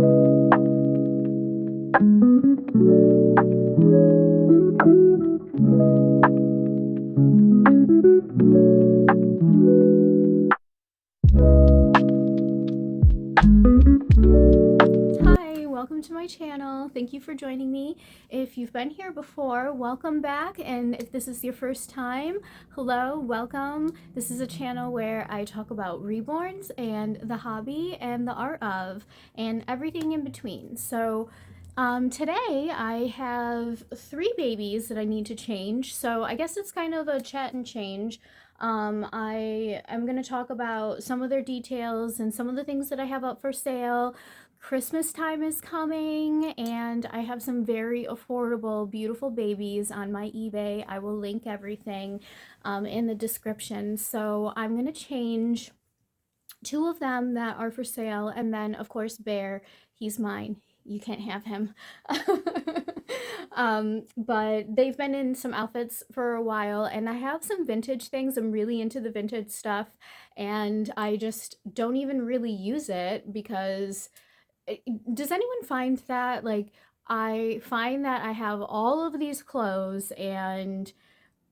Hi, welcome to my channel. Thank you for joining me. If you've been here before, welcome back. And if this is your first time, hello, welcome. This is a channel where I talk about reborns and the hobby and the art of and everything in between. So today I have 3 babies that I need to change. So I guess it's kind of a chat and change. I am going to talk about some of their details and some of the things that I have up for sale. Christmas time is coming and I have some very affordable, beautiful babies on my eBay. I will link everything in the description. So I'm going to change 2 of them that are for sale, and then of course Bear, he's mine. You can't have him. But they've been in some outfits for a while, and I have some vintage things. I'm really into the vintage stuff, and I just don't even really use it because does anyone find that? Like, I find that I have all of these clothes and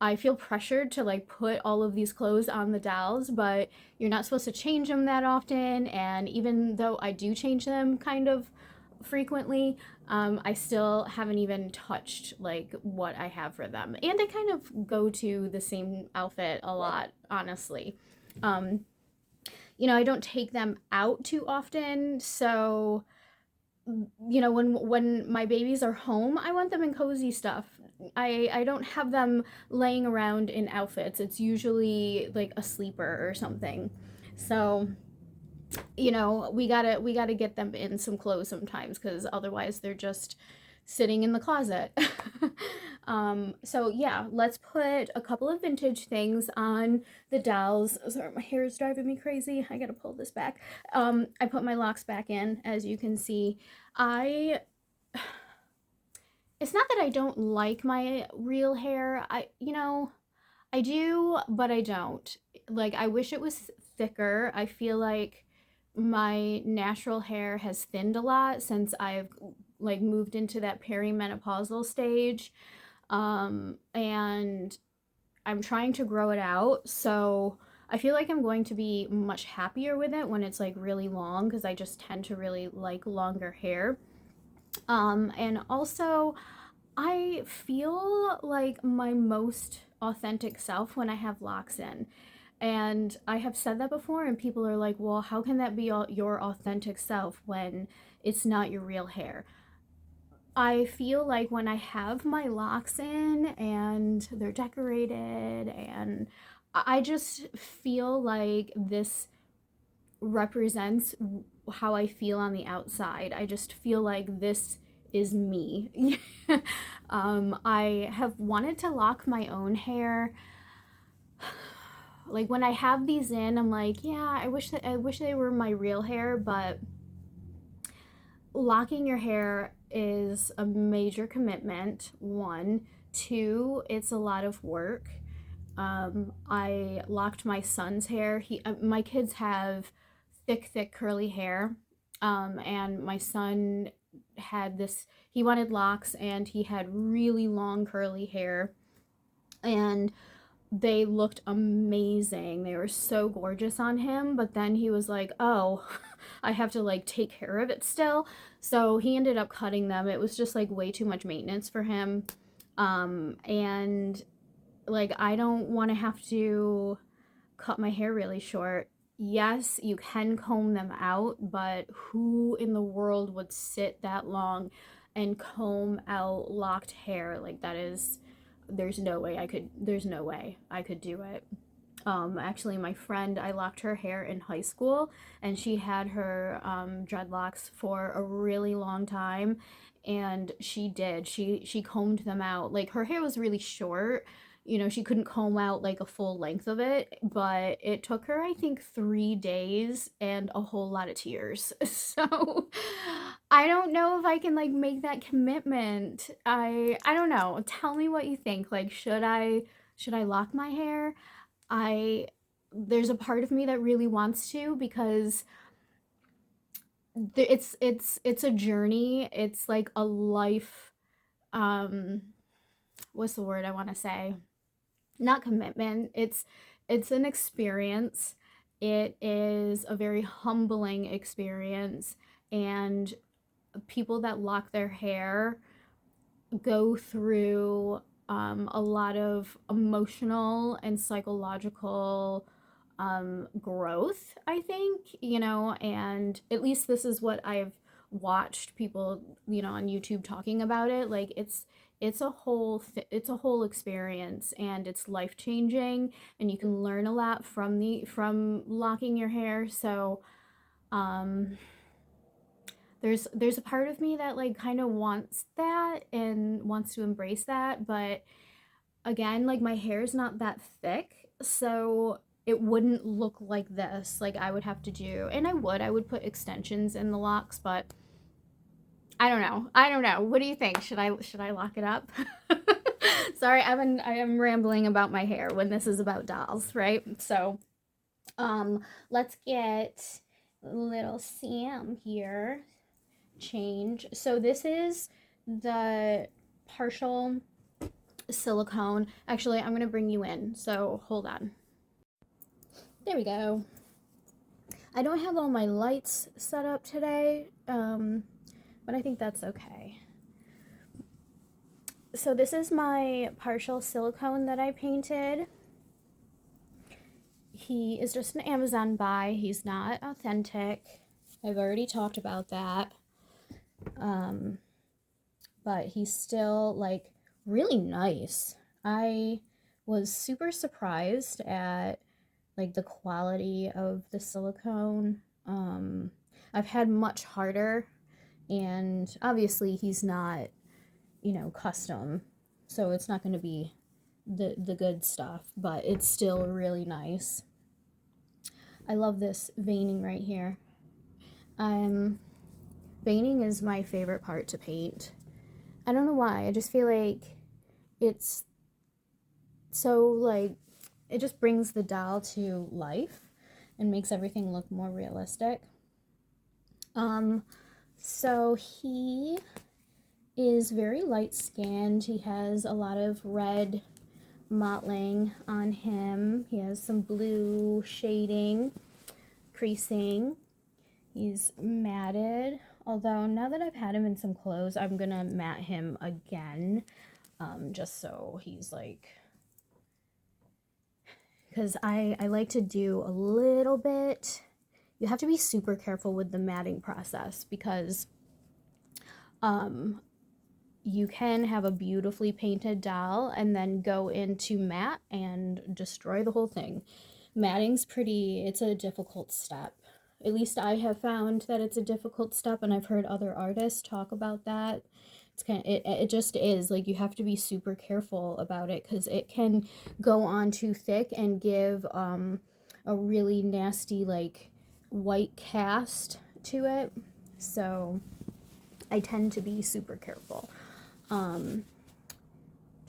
I feel pressured to like put all of these clothes on the dolls, but you're not supposed to change them that often. And even though I do change them kind of frequently, I still haven't even touched like what I have for them. And they kind of go to the same outfit a lot, honestly. Um, I don't take them out too often, so when my babies are home, I want them in cozy stuff. I don't have them laying around in outfits. It's usually like a sleeper or something. So, we gotta get them in some clothes sometimes because otherwise they're just sitting in the closet. So yeah, let's put a couple of vintage things on the dolls. Sorry, my hair is driving me crazy. I gotta pull this back. I put my locks back in, as you can see. I It's not that I don't like my real hair. I do, but I don't. Like, I wish it was thicker. I feel like my natural hair has thinned a lot since I've like moved into that perimenopausal stage. And I'm trying to grow it out. So I feel like I'm going to be much happier with it when it's like really long because I just tend to really like longer hair. And also, I feel like my most authentic self when I have locks in. And I have said that before, and people are like, well, how can that be your authentic self when it's not your real hair? I feel like when I have my locks in and they're decorated, and I just feel like this represents how I feel on the outside. I just feel like this is me. I have wanted to lock my own hair. Like when I have these in, I'm like, yeah, I wish they were my real hair, but locking your hair is a major commitment. 1, 2, it's a lot of work. I locked my son's hair. My kids have thick curly hair, and my son had this. He wanted locks, and he had really long curly hair, and they looked amazing. They were so gorgeous on him, but then he was like, "Oh, I have to like take care of it still." So he ended up cutting them. It was just like way too much maintenance for him. And like I don't want to have to cut my hair really short. Yes, you can comb them out, but who in the world would sit that long and comb out locked hair? Like that is there's no way I could do it. Actually, my friend, I locked her hair in high school, and she had her dreadlocks for a really long time, and she combed them out. Like her hair was really short. She couldn't comb out like a full length of it, but it took her, I think, 3 days and a whole lot of tears. So I don't know if I can like make that commitment. I don't know. Tell me what you think. Like, should I lock my hair? I There's a part of me that really wants to because it's a journey. It's like a life, um what's the word I want to say? Not commitment. It's an experience. It is a very humbling experience, and people that lock their hair go through a lot of emotional and psychological growth, I think, and at least this is what I've watched people, on YouTube talking about it. Like it's a whole experience, and it's life changing, and you can learn a lot from locking your hair. So um there's a part of me that like kind of wants that and wants to embrace that, but again, like my hair is not that thick, so it wouldn't look like this. Like I would have to do, and I would put extensions in the locks, but I don't know. I don't know. What do you think? Should I lock it up? Sorry, I am rambling about my hair when this is about dolls, right? So, let's get little Sam here. Change. So this is the partial silicone. Actually, I'm gonna bring you in. So hold on. There we go. I don't have all my lights set up today, but I think that's okay. So this is my partial silicone that I painted. He is just an Amazon buy. He's not authentic. I've already talked about that. But he's still like really nice. I was super surprised at like the quality of the silicone. I've had much harder, and obviously he's not, custom, so it's not going to be the good stuff, but it's still really nice. I love this veining right here. Veining is my favorite part to paint. I don't know why. I just feel like it's so like it just brings the doll to life and makes everything look more realistic. So he is very light skinned. He has a lot of red mottling on him. He has some blue shading, creasing. He's matted. Although now that I've had him in some clothes, I'm gonna matte him again, just so he's like, because I like to do a little bit. You have to be super careful with the matting process, because you can have a beautifully painted doll and then go into matte and destroy the whole thing. Matting's it's a difficult step. At least I have found that it's a difficult step, and I've heard other artists talk about that. It's it just is. Like, you have to be super careful about it, because it can go on too thick and give a really nasty, like, white cast to it. So I tend to be super careful. Do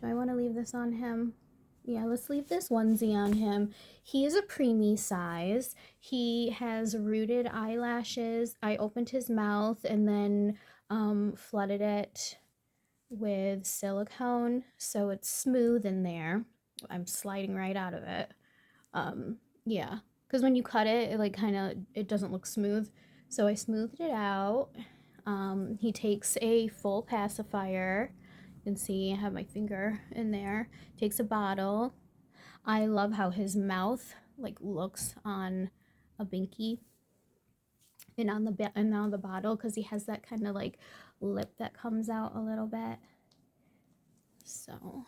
I want to leave this on him? Yeah, let's leave this onesie on him. He is a preemie size. He has rooted eyelashes. I opened his mouth and then flooded it with silicone, so it's smooth in there. I'm sliding right out of it. Yeah, because when you cut it, it doesn't look smooth. So I smoothed it out. He takes a full pacifier. You can see I have my finger in there. Takes a bottle. I love how his mouth like looks on a binky and on the bottle, because he has that kind of like lip that comes out a little bit. So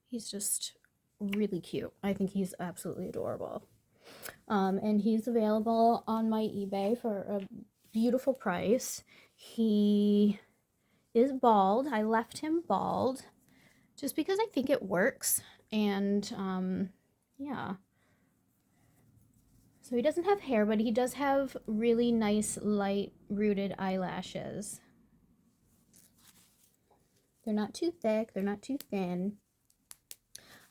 he's just really cute. I think he's absolutely adorable. And he's available on my eBay for a beautiful price. He is bald. I left him bald just because I think it works. And yeah. So he doesn't have hair, but he does have really nice light rooted eyelashes. They're not too thick, they're not too thin.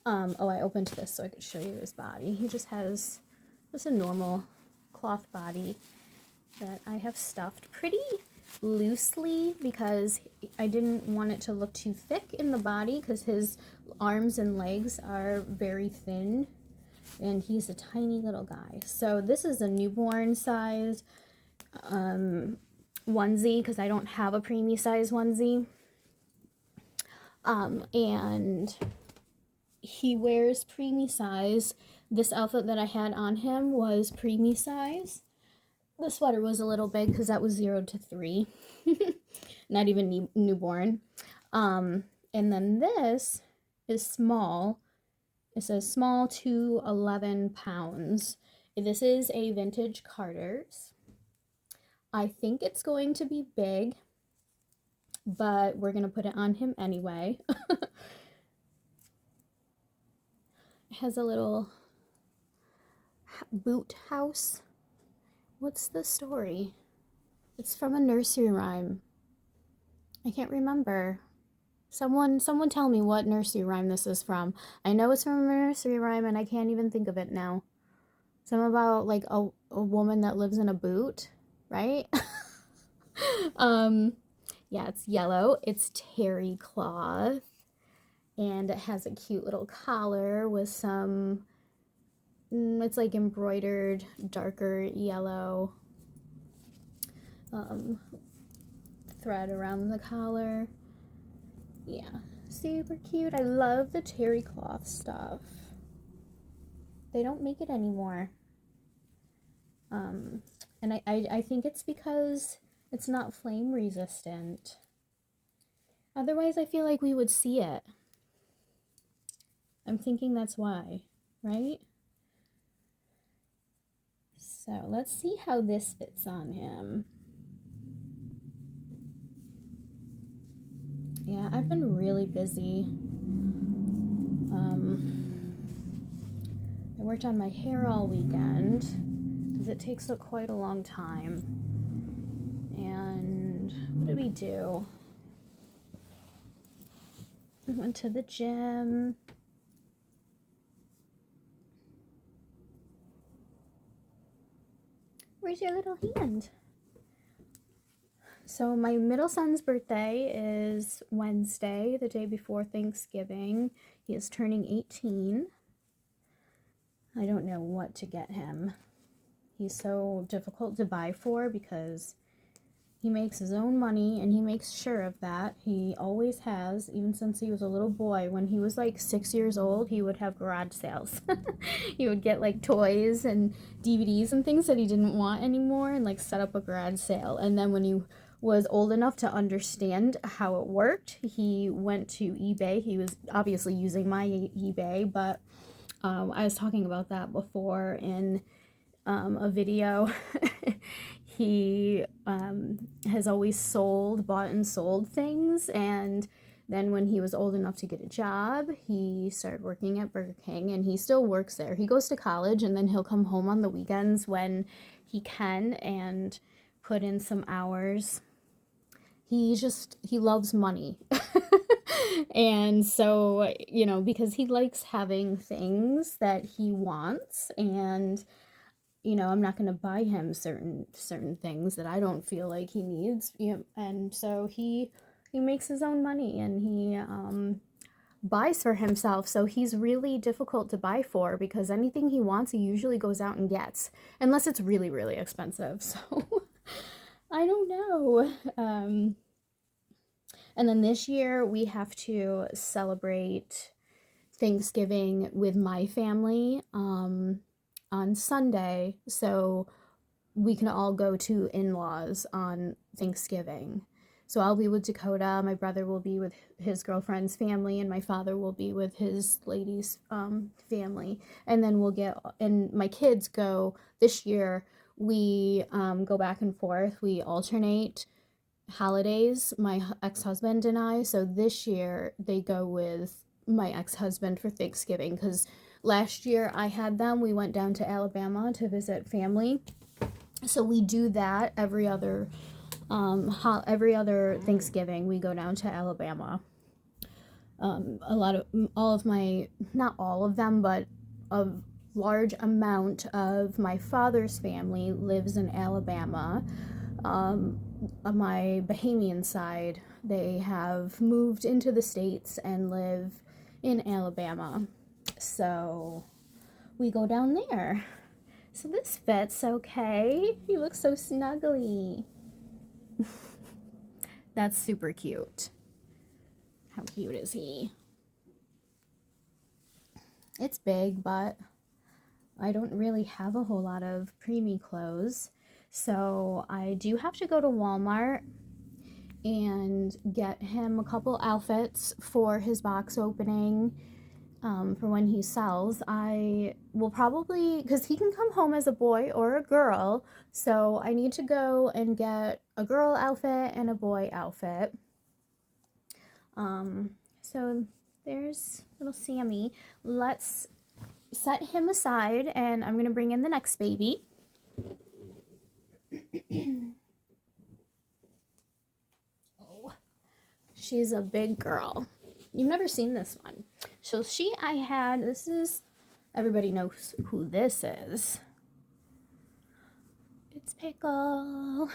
Oh, I opened this so I could show you his body. He just has a normal cloth body. that I have stuffed pretty loosely because I didn't want it to look too thick in the body because his arms and legs are very thin and he's a tiny little guy. So this is a newborn size onesie because I don't have a preemie size onesie. And he wears preemie size. This outfit that I had on him was preemie size. The sweater was a little big because that was 0 to 3. Not even newborn. And then this is small. It says small to 11 pounds. This is a vintage Carter's. I think it's going to be big, but we're going to put it on him anyway. It has a little boot house. What's the story? It's from a nursery rhyme. I can't remember. Someone tell me what nursery rhyme this is from. I know it's from a nursery rhyme and I can't even think of it now. Something about like a woman that lives in a boot, right? Yeah, it's yellow. It's terry cloth. And it has a cute little collar with some, it's like embroidered darker yellow thread around the collar. Yeah, super cute. I love the terry cloth stuff. They don't make it anymore. And I think it's because it's not flame resistant. Otherwise, I feel like we would see it. I'm thinking that's why, right? So let's see how this fits on him. Yeah, I've been really busy. I worked on my hair all weekend because it takes quite a long time. And what did we do? We went to the gym. Where's your little hand? So my middle son's birthday is Wednesday, the day before Thanksgiving. He is turning 18. I don't know what to get him. He's so difficult to buy for because he makes his own money and he makes sure of that. He always has, even since he was a little boy. When he was like 6 years old, he would have garage sales. He would get like toys and DVDs and things that he didn't want anymore and like set up a garage sale. And then when he was old enough to understand how it worked, he went to eBay. He was obviously using my eBay, but I was talking about that before in a video. He has always bought and sold things, and then when he was old enough to get a job, he started working at Burger King, and he still works there. He goes to college, and then he'll come home on the weekends when he can and put in some hours. He loves money. And so, you know, because he likes having things that he wants, and you know, I'm not going to buy him certain things that I don't feel like he needs. You know, and so he makes his own money and he buys for himself. So he's really difficult to buy for because anything he wants, he usually goes out and gets, unless it's really, really expensive. So I don't know. And then this year we have to celebrate Thanksgiving with my family on Sunday, so we can all go to in-laws on Thanksgiving. So I'll be with Dakota, my brother will be with his girlfriend's family, and my father will be with his lady's family. And then and my kids go, this year, we go back and forth. We alternate holidays, my ex-husband and I. So this year, they go with my ex-husband for Thanksgiving, because last year I had them. We went down to Alabama to visit family. So we do that every other Thanksgiving. We go down to Alabama. Not all of them, but a large amount of my father's family lives in Alabama. On my Bahamian side, they have moved into the States and live in Alabama. So we go down there. So this fits okay. He looks so snuggly. That's super cute. How cute is he? It's big, but I don't really have a whole lot of preemie clothes. So I do have to go to Walmart and get him a couple outfits for his box opening, for when he sells. I will probably, because he can come home as a boy or a girl, so I need to go and get a girl outfit and a boy outfit. So there's little Sammy. Let's set him aside, and I'm going to bring in the next baby. Oh, she's a big girl. You've never seen this one. So this is, everybody knows who this is. It's Pickle.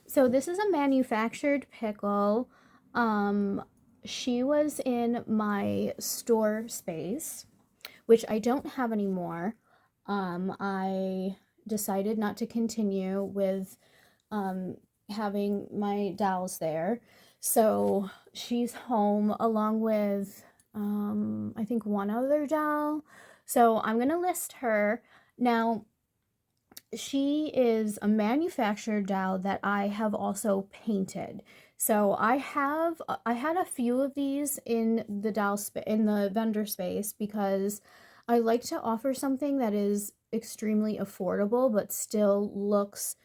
So this is a manufactured Pickle. She was in my store space, which I don't have anymore. I decided not to continue with having my dolls there. So she's home along with, I think, one other doll. So I'm going to list her. Now, she is a manufactured doll that I have also painted. So I had a few of these in the vendor space, because I like to offer something that is extremely affordable but still looks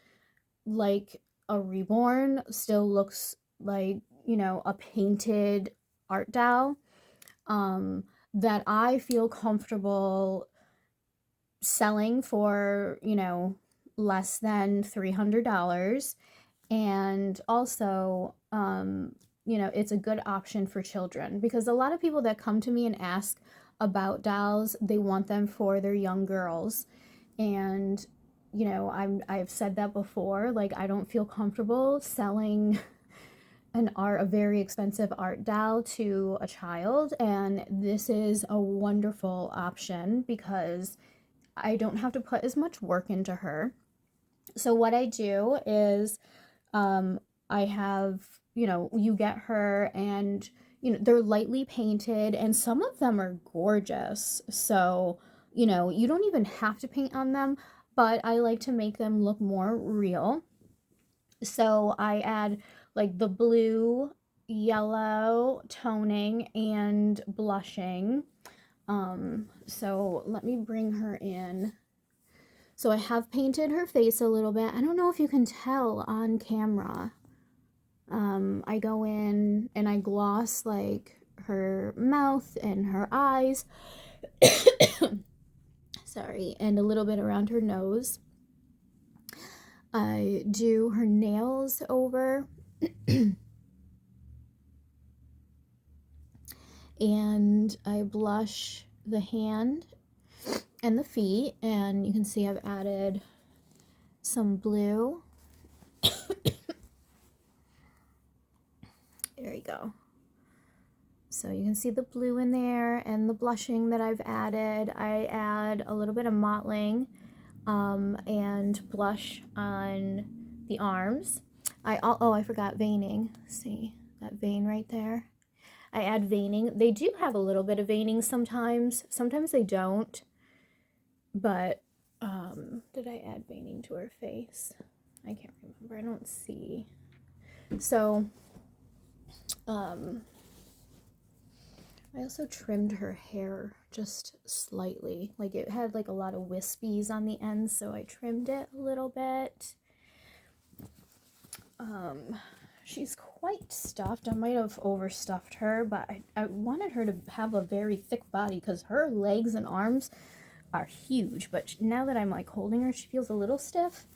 like a Reborn, still looks like, a painted art doll, that I feel comfortable selling for, less than $300. And also, it's a good option for children, because a lot of people that come to me and ask about dolls, they want them for their young girls. And, I've said that before, like, I don't feel comfortable selling a very expensive art doll to a child. And this is a wonderful option because I don't have to put as much work into her. So what I do is, I have, you get her, and, they're lightly painted, and some of them are gorgeous. So, you don't even have to paint on them, but I like to make them look more real. So I add like the blue, yellow toning and blushing. So let me bring her in. So I have painted her face a little bit. I don't know if you can tell on camera. I go in and I gloss like her mouth and her eyes. Sorry, and a little bit around her nose. I do her nails over. And I blush the hand and the feet, and you can see I've added some blue. There you go. So you can see the blue in there and the blushing that I've added. I add a little bit of mottling and blush on the arms. I forgot veining. See that vein right there? I add veining. They do have a little bit of veining sometimes. Sometimes they don't. But did I add veining to her face? I can't remember. I don't see. So I also trimmed her hair just slightly. Like, it had like a lot of wispies on the ends, so I trimmed it a little bit. She's quite stuffed. I might have overstuffed her, but I wanted her to have a very thick body because her legs and arms are huge. But now that I'm like holding her, she feels a little stiff.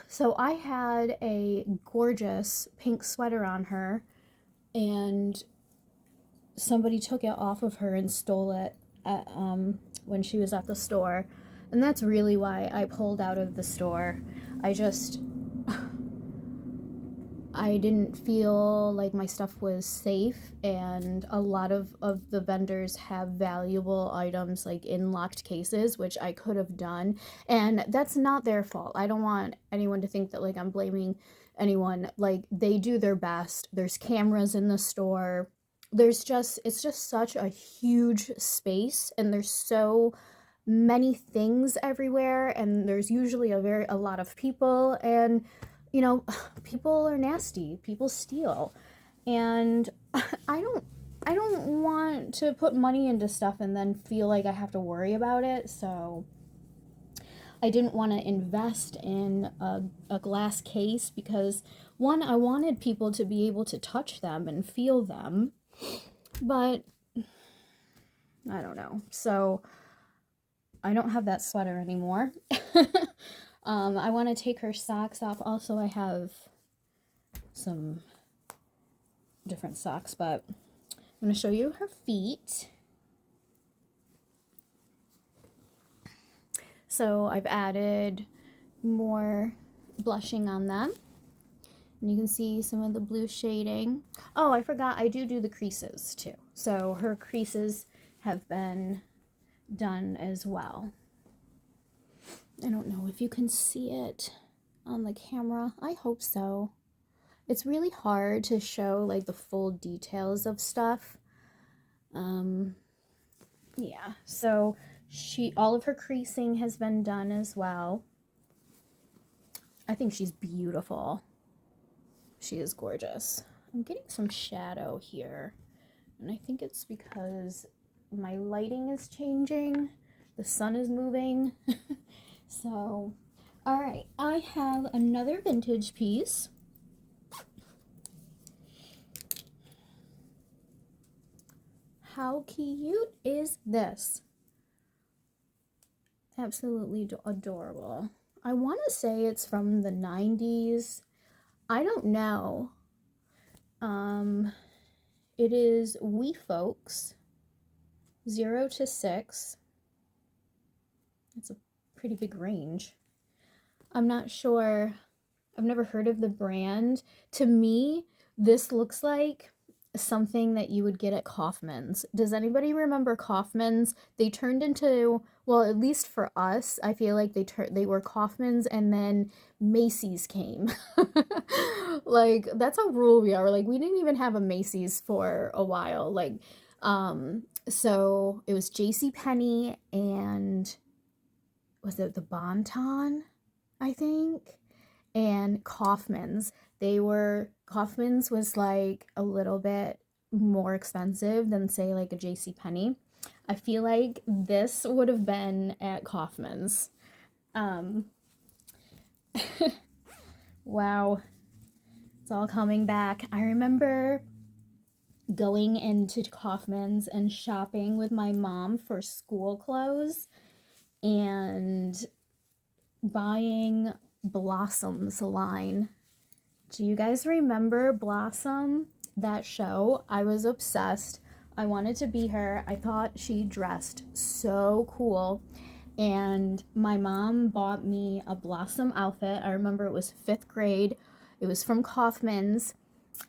So I had a gorgeous pink sweater on her, and somebody took it off of her and stole it when she was at the store. And that's really why I pulled out of the store. I didn't feel like my stuff was safe, and a lot of the vendors have valuable items like in locked cases, which I could have done, and that's not their fault. I don't want anyone to think that like I'm blaming anyone. Like, they do their best. There's cameras in the store. It's just such a huge space, and there's so many things everywhere, and there's usually a lot of people, and you know, people are nasty. People steal. And I don't want to put money into stuff and then feel like I have to worry about it. So I didn't want to invest in a glass case because, one, I wanted people to be able to touch them and feel them. But I don't know. So I don't have that sweater anymore. I want to take her socks off. Also, I have some different socks, but I'm going to show you her feet. So I've added more blushing on them. And you can see some of the blue shading. Oh, I forgot, I do the creases too. So her creases have been done as well. I don't know if you can see it on the camera. I hope so. It's really hard to show like the full details of stuff. Yeah, so all of her creasing has been done as well. I think she's beautiful. She is gorgeous. I'm getting some shadow here, and I think it's because my lighting is changing. The sun is moving. So, all right, I have another vintage piece. How cute is this? Absolutely adorable. I want to say it's from the 90s. I don't know. It is Wee Folks 0 to 6. It's a pretty big range. I'm not sure. I've never heard of the brand. To me, this looks like something that you would get at Kaufman's. Does anybody remember Kaufman's? They turned into, well, at least for us, I feel like they were Kaufman's, and then Macy's came. Like, that's how rural we are. Like, we didn't even have a Macy's for a while. Like, so it was JCPenney and was it the Bon-Ton, I think, and Kaufman's. Kaufman's was like a little bit more expensive than, say, like a JCPenney. I feel like this would have been at Kaufman's. Wow. It's all coming back. I remember going into Kaufman's and shopping with my mom for school clothes and buying Blossom's line. Do you guys remember Blossom, that show? I was obsessed. I wanted to be her. I thought she dressed so cool. And my mom bought me a Blossom outfit. I remember it was 5th grade. It was from Kaufman's.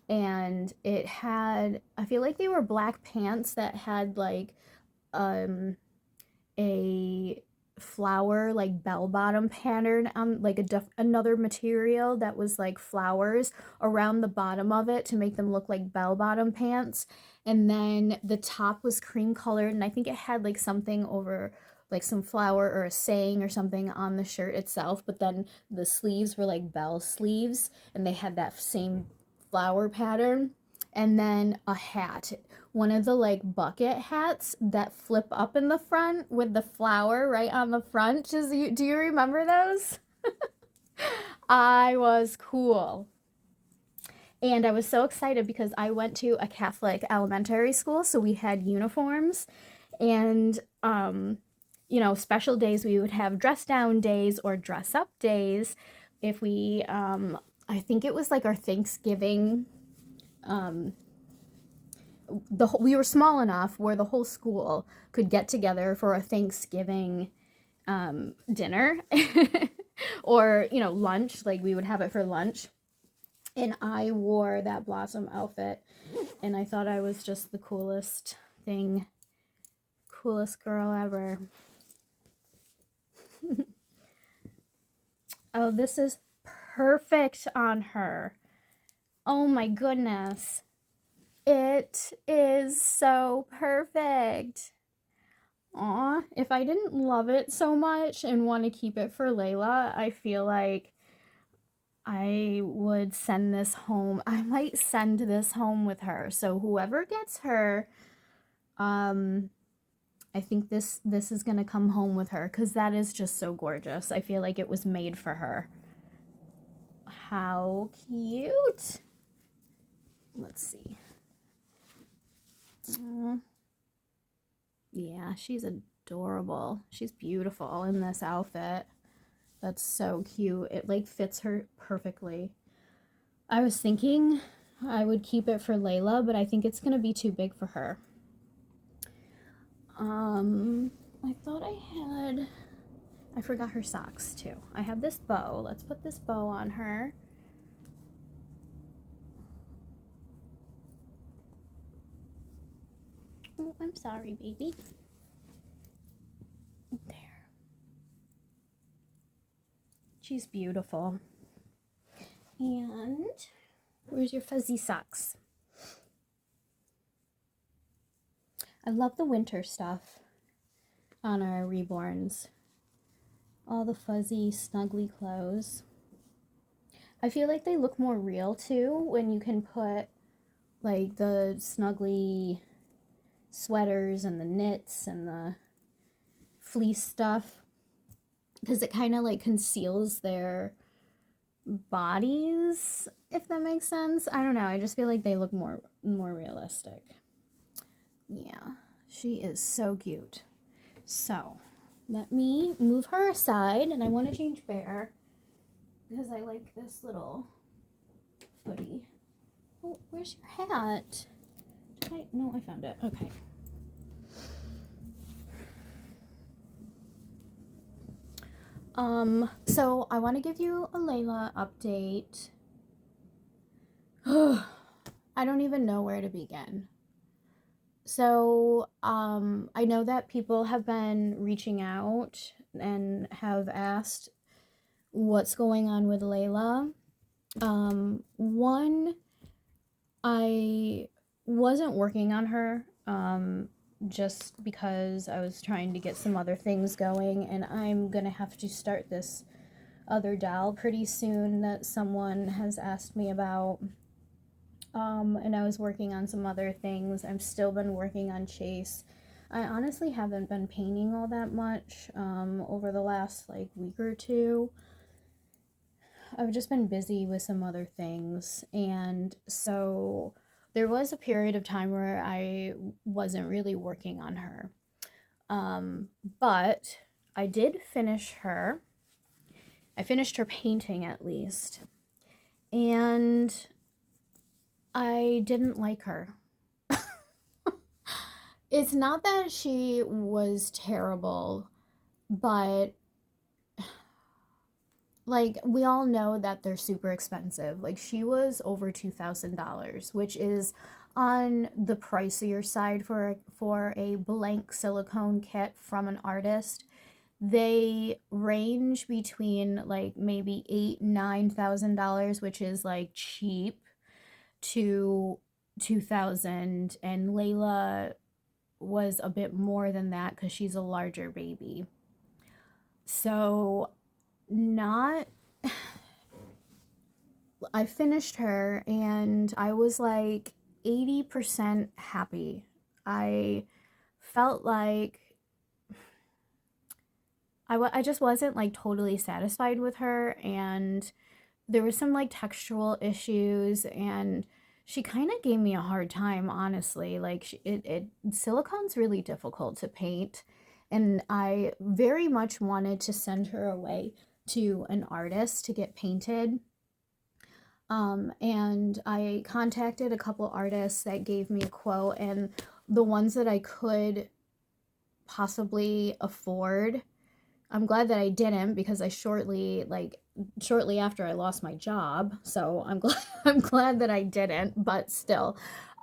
And it had, I feel like they were black pants that had like a flower like bell bottom pattern on like another material that was like flowers around the bottom of it to make them look like bell bottom pants, and then the top was cream colored, and I think it had like something over, like some flower or a saying or something on the shirt itself, but then the sleeves were like bell sleeves and they had that same flower pattern. And then a hat, one of the like bucket hats that flip up in the front with the flower right on the front. Do you remember those? I was cool. And I was so excited because I went to a Catholic elementary school, so we had uniforms. And, you know, special days we would have dress down days or dress up days. If we, I think it was like our Thanksgiving we were small enough where the whole school could get together for a Thanksgiving dinner or, you know, lunch. Like we would have it for lunch. And I wore that Blossom outfit and I thought I was just the coolest thing, coolest girl ever. Oh, this is perfect on her. Oh my goodness. It is so perfect. Aw, if I didn't love it so much and want to keep it for Layla, I feel like I would send this home. I might send this home with her. So whoever gets her, I think this is gonna come home with her because that is just so gorgeous. I feel like it was made for her. How cute. Let's see. Yeah, she's adorable. She's beautiful in this outfit. That's so cute. It like fits her perfectly. I was thinking I would keep it for Layla, but I think it's gonna be too big for her. I thought I forgot her socks too. I have this bow. Let's put this bow on her. Oh, I'm sorry, baby. There. She's beautiful. And where's your fuzzy socks? I love the winter stuff on our Reborns. All the fuzzy, snuggly clothes. I feel like they look more real too when you can put like the snuggly sweaters and the knits and the fleece stuff, because it kind of like conceals their bodies, if that makes sense. I don't know, I just feel like they look more realistic. Yeah, she is so cute. So let me move her aside, and I want to change Bear because I like this little footy. Oh, where's your hat? No, I found it. Okay. So I want to give you a Layla update. I don't even know where to begin. So, I know that people have been reaching out and have asked what's going on with Layla. One, I wasn't working on her, just because I was trying to get some other things going, and I'm gonna have to start this other doll pretty soon that someone has asked me about. And I was working on some other things. I've still been working on Chase. I honestly haven't been painting all that much over the last like week or two. I've just been busy with some other things, and so there was a period of time where I wasn't really working on her. But I did finish her. I finished her painting at least. And I didn't like her. It's not that she was terrible, but like we all know that they're super expensive. Like she was over $2,000, which is on the pricier side for a blank silicone kit from an artist. They range between like maybe $8,000-9,000, which is like cheap, to 2,000, and Layla was a bit more than that because she's a larger baby. So not I finished her and I was like 80% happy. I felt like I just wasn't like totally satisfied with her, and there was some like textural issues, and she kind of gave me a hard time, honestly. Like silicone's really difficult to paint, and I very much wanted to send her away to an artist to get painted. And I contacted a couple artists that gave me a quote, and the ones that I could possibly afford, I'm glad that I didn't, because I shortly after I lost my job, so I'm glad I'm glad that I didn't, but still.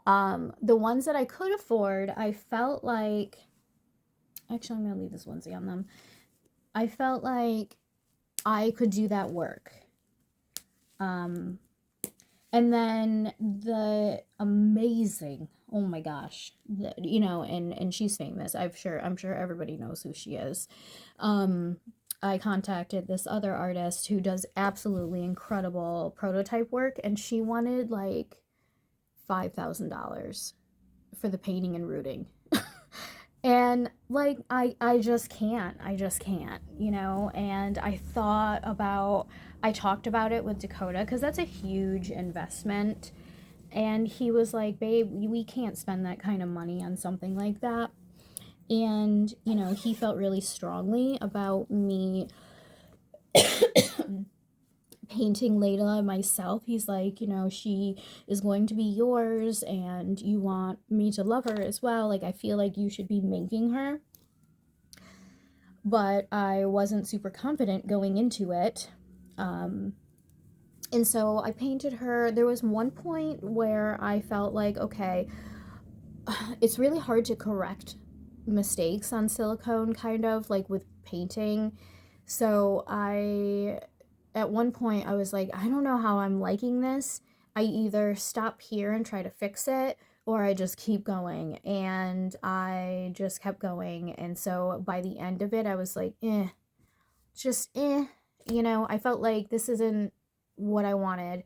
The ones that I could afford, I felt like, actually I'm going to leave this onesie on them. I felt like I could do that work. And then the amazing, oh my gosh, and she's famous. I'm sure everybody knows who she is. I contacted this other artist who does absolutely incredible prototype work, and she wanted like $5,000 for the painting and rooting. And like I just can't. And I talked about it with Dakota, cuz that's a huge investment, and he was like, "Babe, we can't spend that kind of money on something like that." And he felt really strongly about me painting Layla myself. He's like, she is going to be yours, and you want me to love her as well. Like, I feel like you should be making her. But I wasn't super confident going into it. And so I painted her. There was one point where I felt like, okay, it's really hard to correct mistakes on silicone, kind of like with painting. So at one point, I was like, I don't know how I'm liking this. I either stop here and try to fix it, or I just keep going. And I just kept going. And so by the end of it, I was like, just I felt like this isn't what I wanted.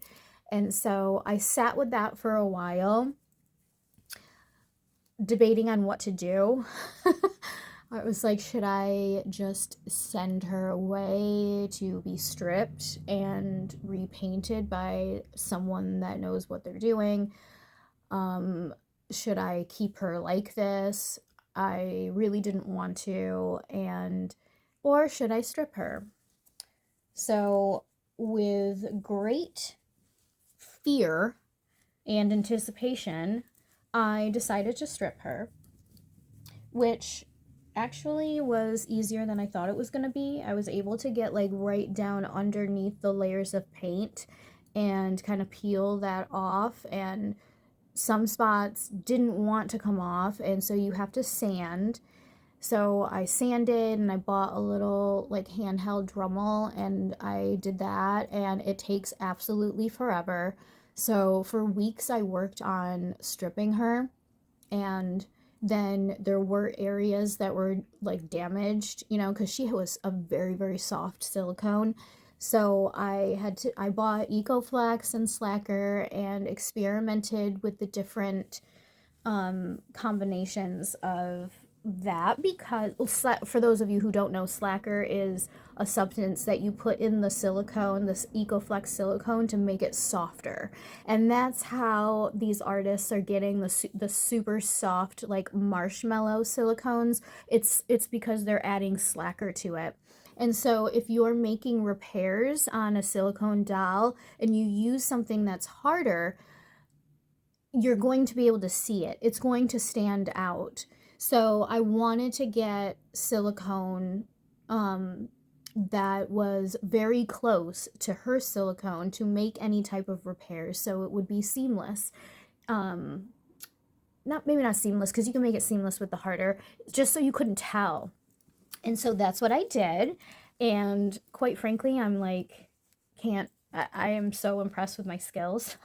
And so I sat with that for a while, debating on what to do. I was like, should I just send her away to be stripped and repainted by someone that knows what they're doing? Should I keep her like this? I really didn't want to. Or should I strip her? So, with great fear and anticipation, I decided to strip her, which actually was easier than I thought it was going to be. I was able to get like right down underneath the layers of paint and kind of peel that off, and some spots didn't want to come off, and so you have to sand. So I sanded, and I bought a little like handheld Dremel, and I did that, and it takes absolutely forever. So for weeks I worked on stripping her, and then there were areas that were like damaged, because she was a very, very soft silicone. So I bought EcoFlex and Slacker and experimented with the different combinations of that, because for those of you who don't know, Slacker is a substance that you put in the silicone, this EcoFlex silicone, to make it softer. And that's how these artists are getting the super soft, like marshmallow silicones. It's because they're adding Slacker to it. And so if you're making repairs on a silicone doll and you use something that's harder, you're going to be able to see it. It's going to stand out. So I wanted to get silicone that was very close to her silicone to make any type of repairs, so it would be seamless. Maybe not seamless, because you can make it seamless with the harder, just so you couldn't tell. And so that's what I did. And quite frankly, I'm like, I am so impressed with my skills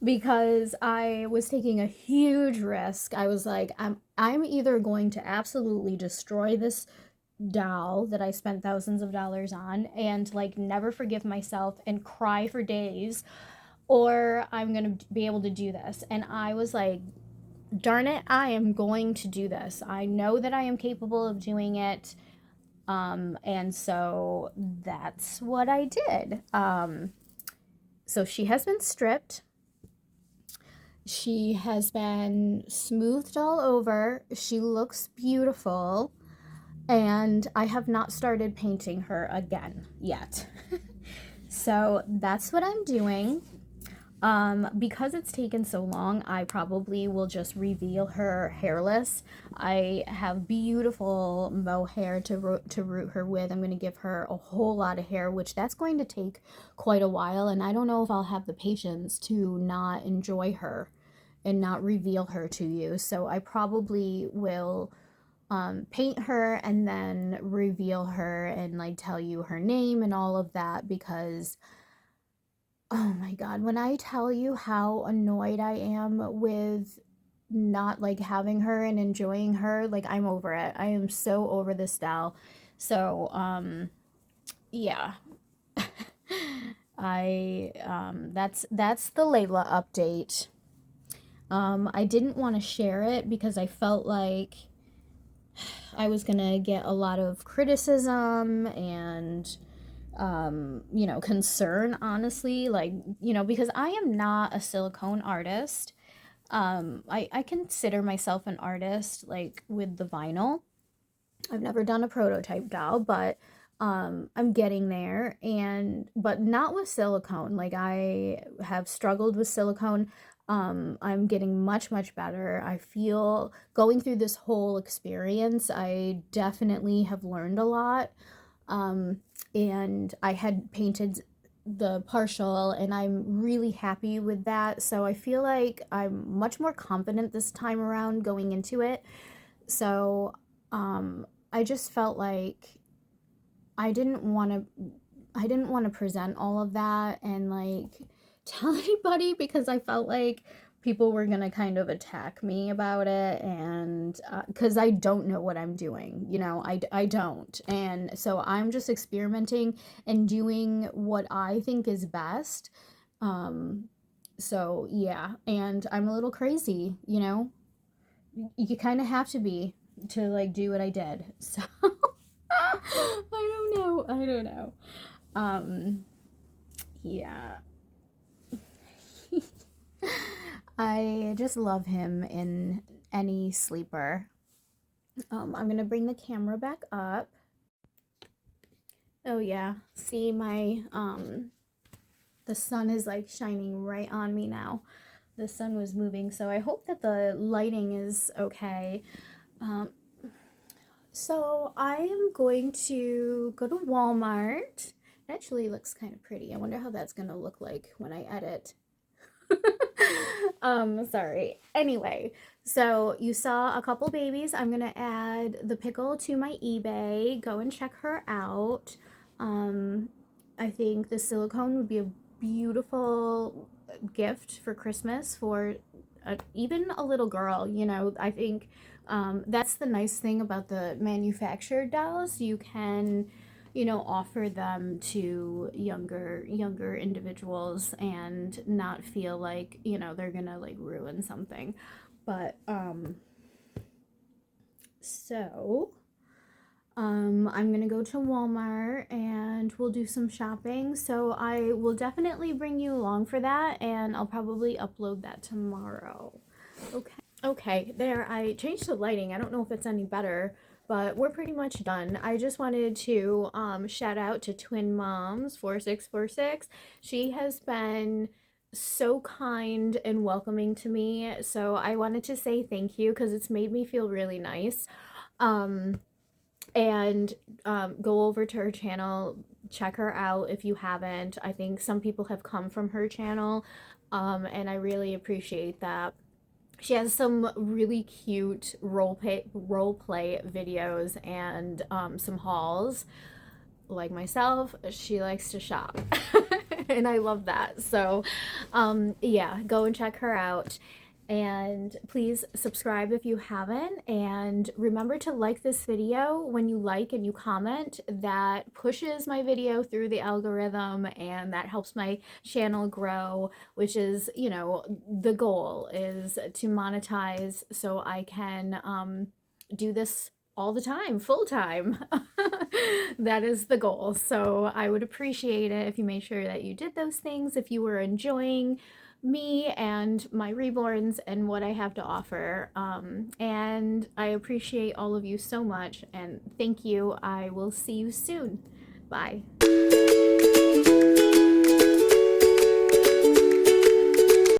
because I was taking a huge risk. I was like, I'm either going to absolutely destroy this doll that I spent thousands of dollars on and like never forgive myself and cry for days, or I'm going to be able to do this. And I was like, darn it, I am going to do this. I know that I am capable of doing it. And so that's what I did. So she has been stripped. She has been smoothed all over. She looks beautiful. And I have not started painting her again yet. So that's what I'm doing. Because it's taken so long, I probably will just reveal her hairless. I have beautiful mohair to root her with. I'm going to give her a whole lot of hair, which that's going to take quite a while, and I don't know if I'll have the patience to not enjoy her and not reveal her to you. So I probably will paint her and then reveal her and like tell you her name and all of that, because oh my God, when I tell you how annoyed I am with not like having her and enjoying her, like I'm over it. I am so over this doll. So, yeah. That's the Layla update. I didn't want to share it because I felt like I was gonna get a lot of criticism and you know, concern, honestly, like, you know, because I am not a silicone artist. I consider myself an artist, like, with the vinyl. I've never done a prototype doll, but I'm getting there, and but not with silicone. Like, I have struggled with silicone. I'm getting much better. I feel going through this whole experience, I definitely have learned a lot. And I had painted the partial, and I'm really happy with that. So I feel like I'm much more confident this time around going into it. So I just felt like I didn't want to present all of that and like tell anybody, because I felt like people were gonna kind of attack me about it, and because I don't know what I'm doing, you know, I don't, and so I'm just experimenting and doing what I think is best. So yeah, and I'm a little crazy, you know, you kind of have to be to like do what I did. So I don't know. Yeah. I just love him in any sleeper. I'm gonna bring the camera back up. Oh yeah, see my the sun is like shining right on me now. The sun was moving, so I hope that the lighting is okay. Um, so I am going to go to Walmart. It actually looks kind of pretty. I wonder how that's gonna look like when I edit. Sorry. Anyway, so you saw a couple babies. I'm gonna add the Pickle to my eBay. Go and check her out. I think the silicone would be a beautiful gift for Christmas for even a little girl. You know, I think that's the nice thing about the manufactured dolls. You can, you know, offer them to younger individuals and not feel like, you know, they're gonna like ruin something. But so I'm gonna go to Walmart and we'll do some shopping. So I will definitely bring you along for that, and I'll probably upload that tomorrow. Okay, there, I changed the lighting. I don't know if it's any better, but we're pretty much done. I just wanted to shout out to Twin Moms 4646. She has been so kind and welcoming to me. So I wanted to say thank you because it's made me feel really nice. And go over to her channel, check her out if you haven't. I think some people have come from her channel, and I really appreciate that. She has some really cute role play videos and some hauls. Like myself, she likes to shop. And I love that. So yeah, go and check her out. And please subscribe if you haven't, and remember to like this video. When you like and you comment, that pushes my video through the algorithm and that helps my channel grow, which is, you know, the goal is to monetize so I can do this all the time, full time. That is the goal. So I would appreciate it if you made sure that you did those things, if you were enjoying me and my reborns and what I have to offer. And I appreciate all of you so much, and thank you. I will see you soon. Bye.